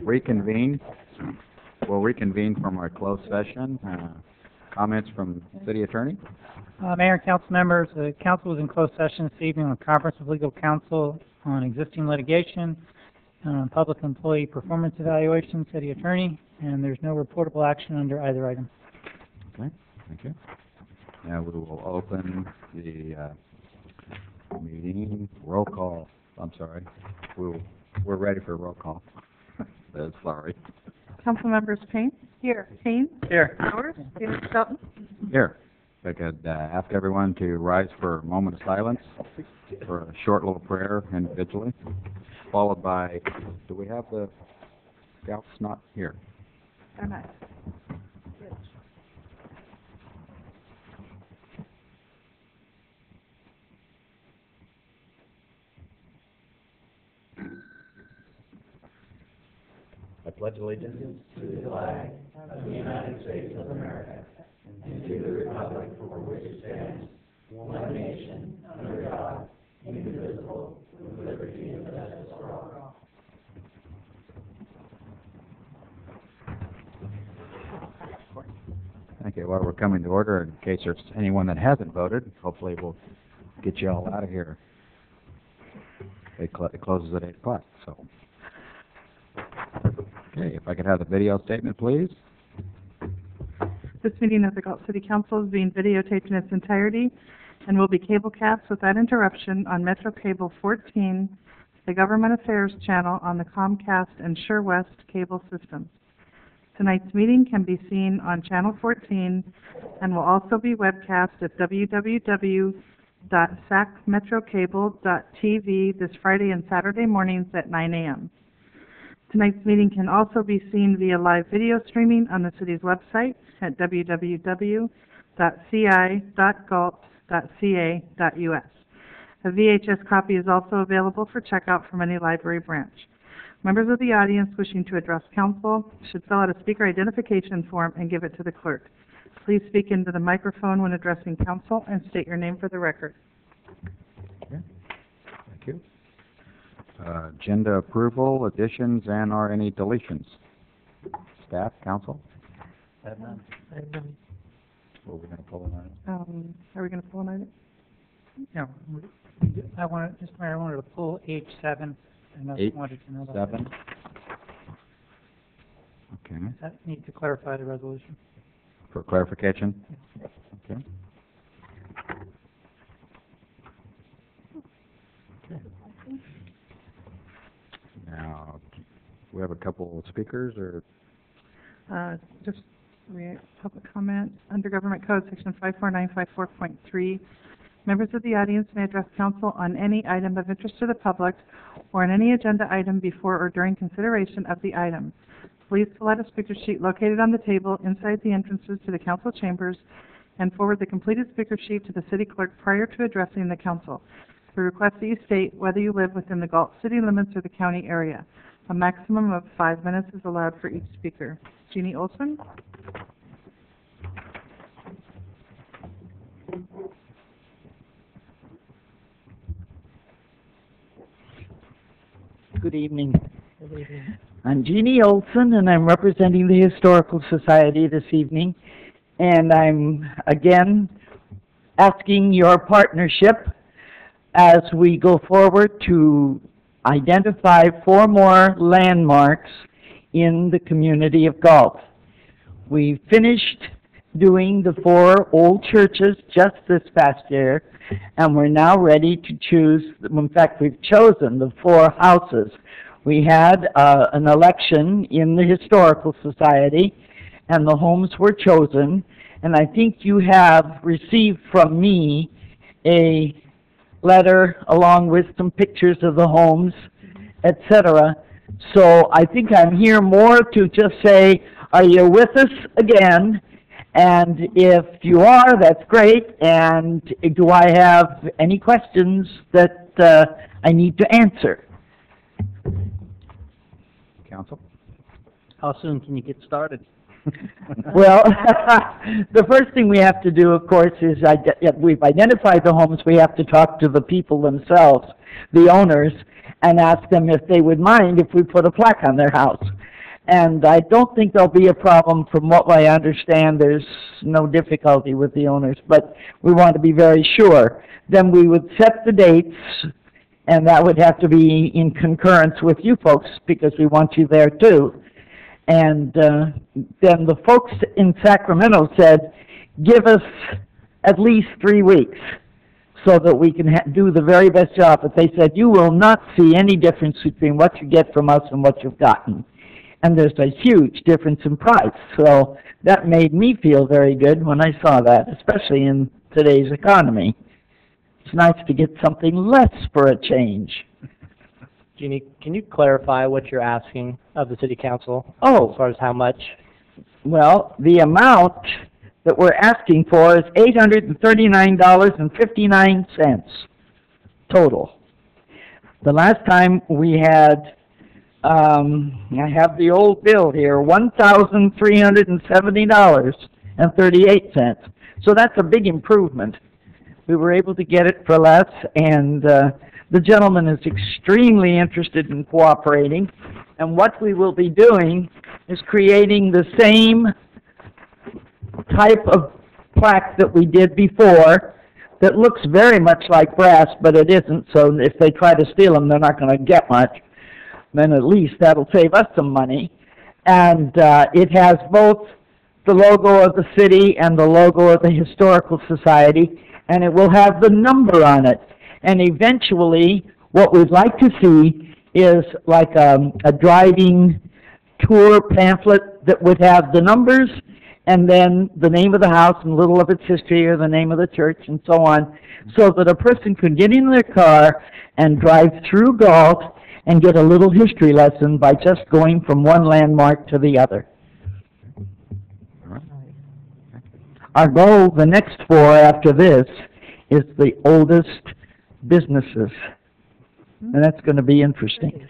reconvene. We'll reconvene from our closed session. Comments from City Attorney? Mayor and council members, the council was in closed session this evening on conference with legal counsel on existing litigation, public employee performance evaluation, City Attorney, and there's no reportable action under either item. Okay, thank you. Now we will open the meeting. Roll call. I'm sorry. We're ready for a roll call. Sorry. Council members Payne? Here. Payne? Here. Powers? Here. Shelton? Here. If I could ask everyone to rise for a moment of silence for a short little prayer individually, followed by, do we have the Galt's not here? They're not. I pledge allegiance to the flag of the United States of America and to the republic for which it stands, one nation, under God, indivisible, with liberty and justice for all. Thank you. Well, we're coming to order. In case there's anyone that hasn't voted, hopefully we'll get you all out of here. It closes at 8 o'clock, so. Okay, if I could have the video statement, please. This meeting of the Galt City Council is being videotaped in its entirety and will be cablecast without interruption on Metro Cable 14, the Government Affairs channel on the Comcast and SureWest cable systems. Tonight's meeting can be seen on Channel 14 and will also be webcast at www.sacmetrocable.tv this Friday and Saturday mornings at 9 a.m. Tonight's meeting can also be seen via live video streaming on the city's website at www.ci.galt.ca.us. A VHS copy is also available for checkout from any library branch. Members of the audience wishing to address council should fill out a speaker identification form and give it to the clerk. Please speak into the microphone when addressing council and state your name for the record. Okay. Thank you. Agenda approval, additions, and or any deletions? Staff, council? I have none. What are we going to pull tonight? Are we going to pull an item? No. I wanted to pull H7. And I wanted to know about 7. that. Okay. I need to clarify the resolution. For clarification? Okay. Okay. Now, we have a couple of speakers, or? Public comment under Government Code Section 54954.3. Members of the audience may address council on any item of interest to the public or on any agenda item before or during consideration of the item. Please fill out a speaker sheet located on the table inside the entrances to the council chambers and forward the completed speaker sheet to the city clerk prior to addressing the council. We request that you state whether you live within the Galt city limits or the county area. A maximum of 5 minutes is allowed for each speaker. Jeannie Olson. Good evening. Good evening. I'm Jeannie Olson, and I'm representing the Historical Society this evening. And I'm, again, asking your partnership as we go forward to identify 4 more landmarks in the community of Galt. We finished doing the 4 old churches just this past year, and we're now ready to choose, in fact, we've chosen the 4 houses. We had an election in the Historical Society, and the homes were chosen, and I think you have received from me a letter along with some pictures of the homes, etc. So I think I'm here more to just say, are you with us again? And if you are, that's great. And do I have any questions that I need to answer? Council? How soon can you get started? Well, the first thing we have to do, of course, is we've identified the homes. We have to talk to the people themselves, the owners, and ask them if they would mind if we put a plaque on their house. And I don't think there'll be a problem. From what I understand, there's no difficulty with the owners, but we want to be very sure. Then we would set the dates, and that would have to be in concurrence with you folks, because we want you there too. And then the folks in Sacramento said, give us at least 3 weeks so that we can do the very best job. But they said, you will not see any difference between what you get from us and what you've gotten. And there's a huge difference in price. So that made me feel very good when I saw that, especially in today's economy. It's nice to get something less for a change. Jeannie, can you clarify what you're asking of the City Council Oh, as far as how much? well, the amount that we're asking for is $839.59 total. The last time we had, I have the old bill here, $1,370.38. So that's a big improvement. We were able to get it for less, and the gentleman is extremely interested in cooperating. And what we will be doing is creating the same type of plaque that we did before that looks very much like brass, but it isn't, so if they try to steal them, they're not going to get much. Then at least that'll save us some money. And it has both the logo of the city and the logo of the Historical Society, and it will have the number on it. And eventually, what we'd like to see is like a driving tour pamphlet that would have the numbers and then the name of the house and a little of its history or the name of the church and so on, so that a person could get in their car and drive through Galt and get a little history lesson by just going from one landmark to the other. Our goal, the next 4 after this, is the oldest businesses, and that's going to be interesting.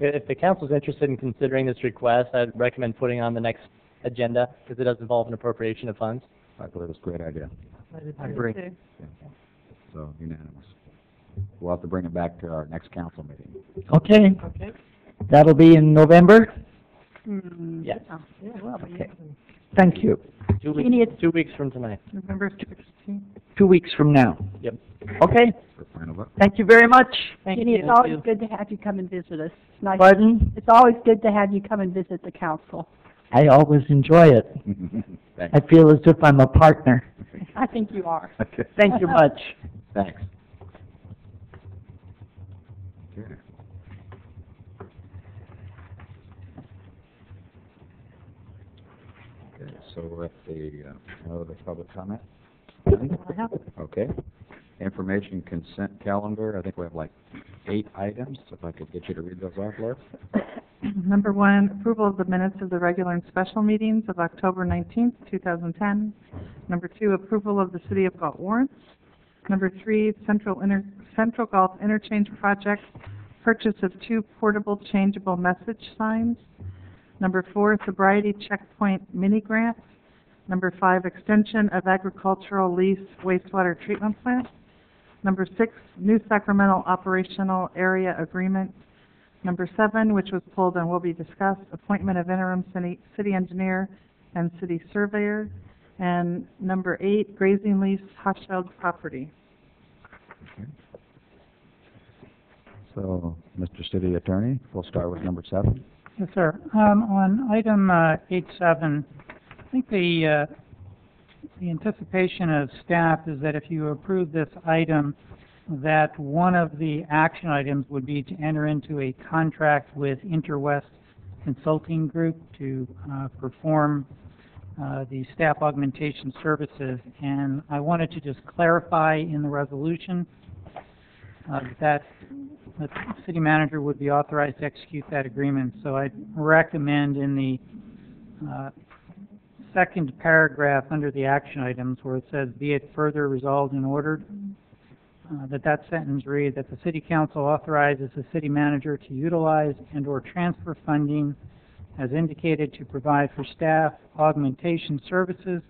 If the council's interested in considering this request, I'd recommend putting it on the next agenda, because it does involve an appropriation of funds. I believe it's a great idea. I agree. So unanimous. We'll have to bring it back to our next council meeting. Okay. That'll be in November? Yes. Okay. Thank you. 2 weeks, 2 weeks from tonight. November 16th. 2 weeks from now. Yep. Okay. For final vote. Thank you very much. Jeannie, it's always good to have you come and visit us. It's nice. Pardon? It's always good to have you come and visit the council. I always enjoy it. Thanks. I feel as if I'm a partner. I think you are. Okay. Thank you much. Thanks. Okay. Okay, so we're at the public comment. Okay. Information consent calendar. I think we have like 8 items. If I could get you to read those off, Laura. Number 1, approval of the minutes of the regular and special meetings of October 19th, 2010. Number 2, approval of the City of Galt warrants. Number 3, Central Galt Interchange Project, purchase of 2 portable changeable message signs. Number 4, sobriety checkpoint mini grant. Number 5, extension of agricultural lease wastewater treatment plant. Number 6, New Sacramento operational area agreement. Number 7, which was pulled and will be discussed, appointment of interim city engineer and city surveyor. And number 8, grazing lease Hochschild property. Okay. So, Mr. City Attorney, we'll start with number 7. Yes, sir. On item 8.7, I think the anticipation of staff is that if you approve this item, that one of the action items would be to enter into a contract with Interwest Consulting Group to perform the staff augmentation services. And I wanted to just clarify in the resolution that the city manager would be authorized to execute that agreement. So I recommend in the second paragraph under the action items where it says, be it further resolved and ordered, that sentence read that the City Council authorizes the city manager to utilize and or transfer funding as indicated to provide for staff augmentation services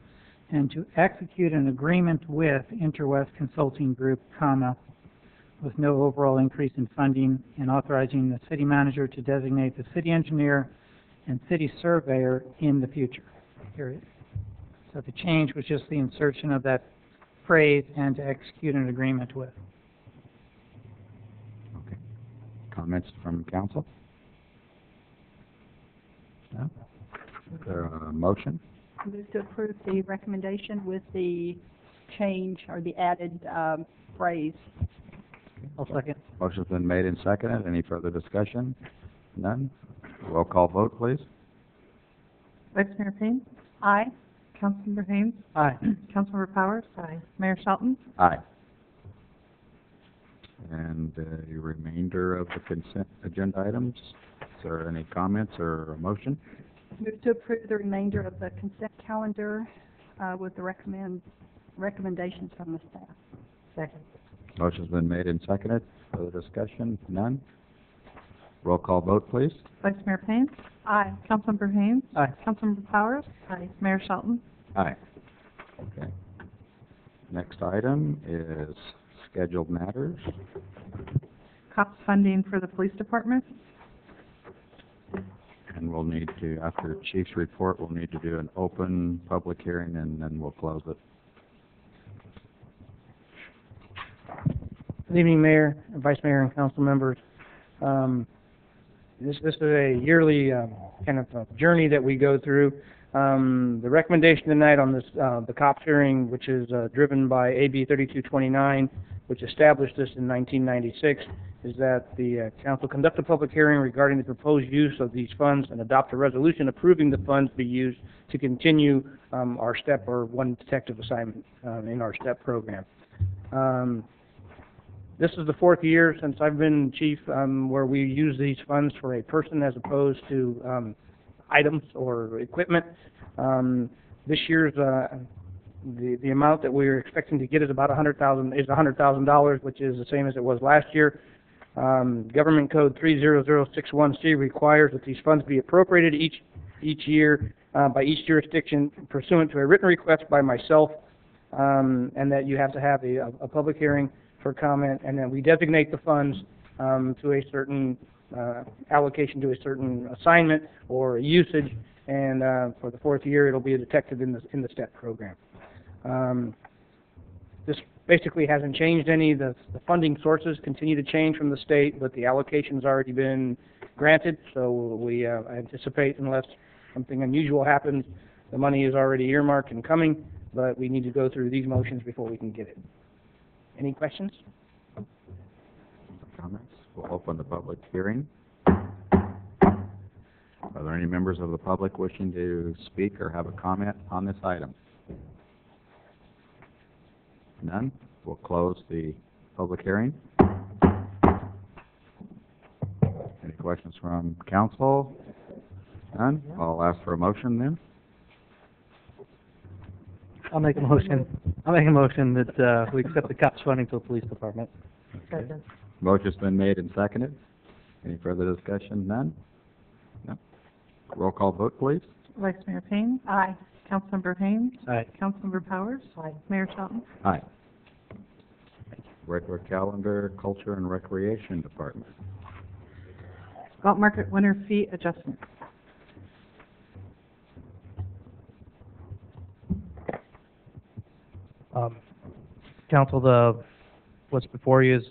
and to execute an agreement with Interwest Consulting Group, with no overall increase in funding, and authorizing the city manager to designate the city engineer and city surveyor in the future, period. So the change was just the insertion of that phrase "and to execute an agreement with." Okay. Comments from council? No? Is there a motion? Move to approve the recommendation with the change or the added phrase. I'll second. Motion's been made and seconded. Any further discussion? None? Roll call vote, please. Vice Mayor Payne? Aye. Councilmember Haynes? Aye. Councilmember Powers? Aye. Mayor Shelton? Aye. And the remainder of the consent agenda items, is there any comments or a motion? Move to approve the remainder of the consent calendar with the recommendations from the staff. Second. Motion's been made and seconded. Further discussion? None? Roll call vote, please. Vice Mayor Payne? Aye. Councilmember Haynes? Aye. Councilmember Powers? Aye. Mayor Shelton? Aye. Okay. Next item is scheduled matters. COPS funding for the police department? And we'll need to, after Chief's report, we'll need to do an open public hearing and then we'll close it. Good evening, Mayor, Vice Mayor, and council members. This is a yearly kind of journey that we go through. The recommendation tonight on this, the COPS hearing, which is driven by AB 3229, which established this in 1996, is that the council conduct a public hearing regarding the proposed use of these funds and adopt a resolution approving the funds be used to continue our STEP or one detective assignment in our STEP program. This is the fourth year since I've been chief where we use these funds for a person as opposed to items or equipment. This year's the amount that we're expecting to get is about $100,000, which is the same as it was last year. Government Code 30061C requires that these funds be appropriated each year by each jurisdiction pursuant to a written request by myself, and that you have to have a public hearing for comment, and then we designate the funds to a certain allocation to a certain assignment or usage, and for the fourth year it'll be detected in the STEP program. This basically hasn't changed any. The funding sources continue to change from the state, but the allocation's already been granted, so we anticipate, unless something unusual happens, the money is already earmarked and coming, but we need to go through these motions before we can get it. Any questions? Comments? We'll open the public hearing. Are there any members of the public wishing to speak or have a comment on this item? None? We'll close the public hearing. Any questions from council? None? I'll ask for a motion then. I'll make a motion that we accept the COPS funding to the police department. Second. Motion's been made and seconded. Any further discussion? None? No? Roll call vote, please. Vice Mayor Payne? Aye. Councilmember Haynes? Aye. Councilmember Powers? Aye. Mayor Shelton? Aye. Regular calendar, Culture and Recreation Department. Galt Market winter fee adjustment. Council, what's before you is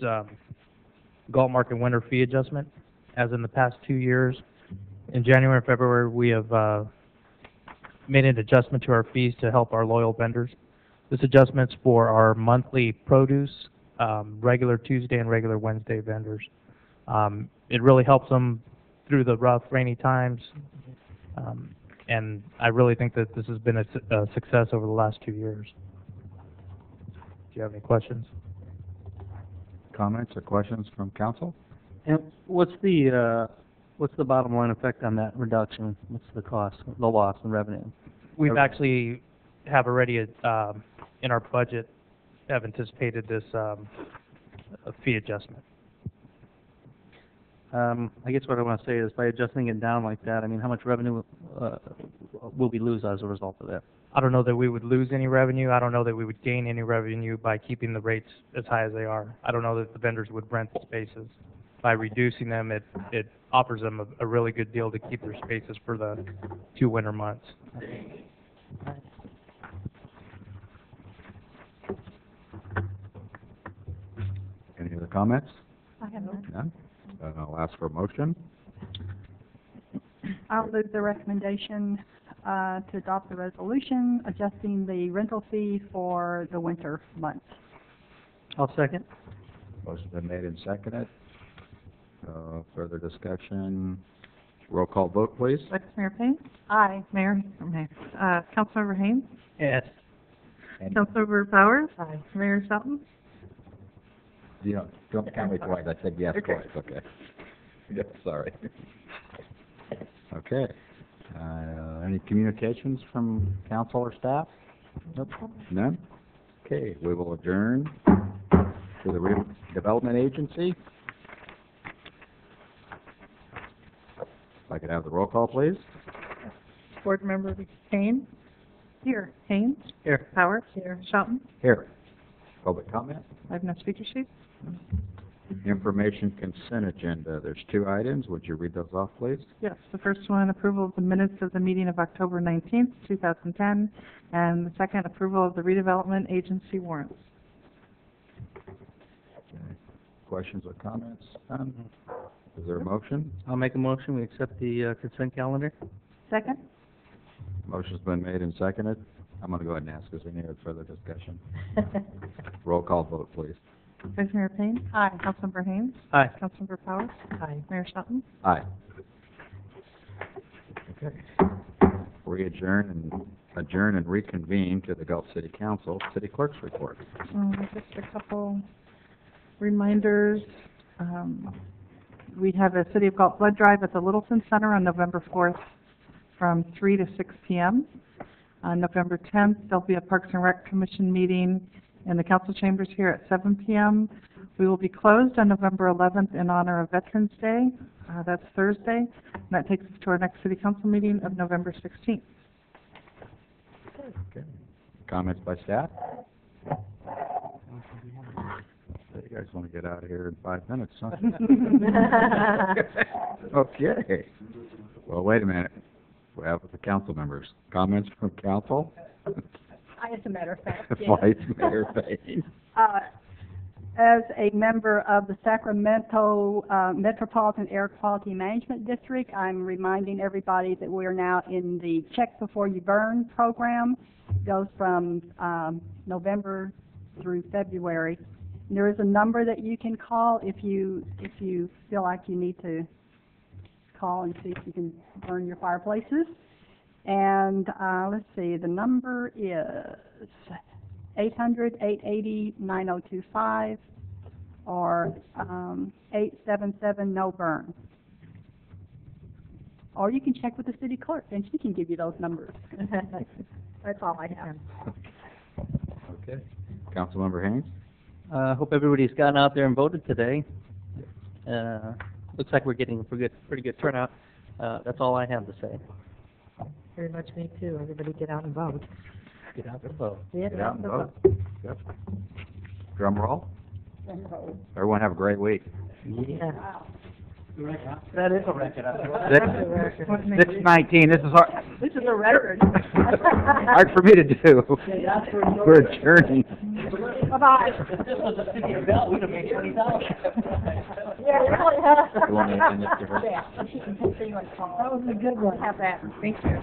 Galt Market winter fee adjustment. As in the past 2 years, in January and February, we have made an adjustment to our fees to help our loyal vendors. This adjustment's for our monthly produce, regular Tuesday and regular Wednesday vendors. It really helps them through the rough, rainy times, and I really think that this has been a success over the last 2 years. Do you have any questions? Comments or questions from council? And what's the bottom line effect on that reduction? What's the cost, the loss in revenue? We've actually have already in our budget have anticipated this fee adjustment. I guess what I want to say is by adjusting it down like that, I mean, how much revenue will we lose as a result of that? I don't know that we would lose any revenue. I don't know that we would gain any revenue by keeping the rates as high as they are. I don't know that the vendors would rent the spaces. By reducing them, it offers them a really good deal to keep their spaces for the 2 winter months. Any other comments? I have none. None? I'll ask for a motion. I'll move the recommendation, to adopt the resolution adjusting the rental fee for the winter months. I'll second. Motion's been made and seconded. Further discussion. Roll call vote, please. Vice Mayor Payne? Aye. Councilmember Haynes? Yes. And Councilmember Powers? Aye. Mayor Shelton? you don't count me twice. I said yes Okay. twice. Okay. Yes, sorry. Okay. Any communications from council or staff? Nope. None? Okay, we will adjourn to the redevelopment agency. If I could have the roll call, please. Board Member Payne? Here. Haynes? Here. Powers? Here. Shelton? Here. Public comment? I have no speaker sheet. Information consent agenda. There's 2 items. Would you read those off, please? Yes, the first one, approval of the minutes of the meeting of October 19th, 2010, and the second, approval of the redevelopment agency warrants. Okay. Questions or comments? None? Is there a motion? I'll make a motion, we accept the consent calendar. Second? Motion's been made and seconded. I'm going to go ahead and ask, is there any further discussion? Roll call vote, please. Vice Mayor Payne? Aye. Councilmember Haynes? Aye. Councilmember Powers? Aye. Mayor Shelton? Aye. Okay. Adjourn and reconvene to the Galt City Council. City Clerk's report. Just a couple reminders. We have a City of Galt blood drive at the Littleton Center on November 4th from 3 to 6 p.m. On November 10th, there'll be a Parks and Rec Commission meeting in the council chambers here at 7 p.m. We will be closed on November 11th in honor of Veterans Day. That's Thursday. And that takes us to our next City Council meeting of November 16th. Okay. Comments by staff? You guys want to get out of here in 5 minutes, huh? Okay. Well, wait a minute. We have the council members. Comments from council? As a matter of fact, Vice Mayor Payne. As a member of the Sacramento Metropolitan Air Quality Management District, I'm reminding everybody that we are now in the Check Before You Burn program. It goes from November through February. And there is a number that you can call if you feel like you need to call and see if you can burn your fireplaces. And let's see, the number is 800-880-9025 or 877-NO-BURN. Or you can check with the city clerk and she can give you those numbers. That's all I have. Okay. Councilmember Haynes? Hope everybody's gotten out there and voted today. Looks like we're getting a pretty good turnout. That's all I have to say. Very much me too. Everybody get out and vote. Get out and vote. Get out and vote. Yep. Drum roll. Everyone have a great week. Yeah. That is a record. 6:19. This is hard. This is a record. Hard for me to do. We're adjourning. Bye-bye. If this was a city of Galt, we'd have made 20,000. Yeah, it really has. You want me to send this to her? Yeah, she can see you on call. That was a good one. Have that. Thank you.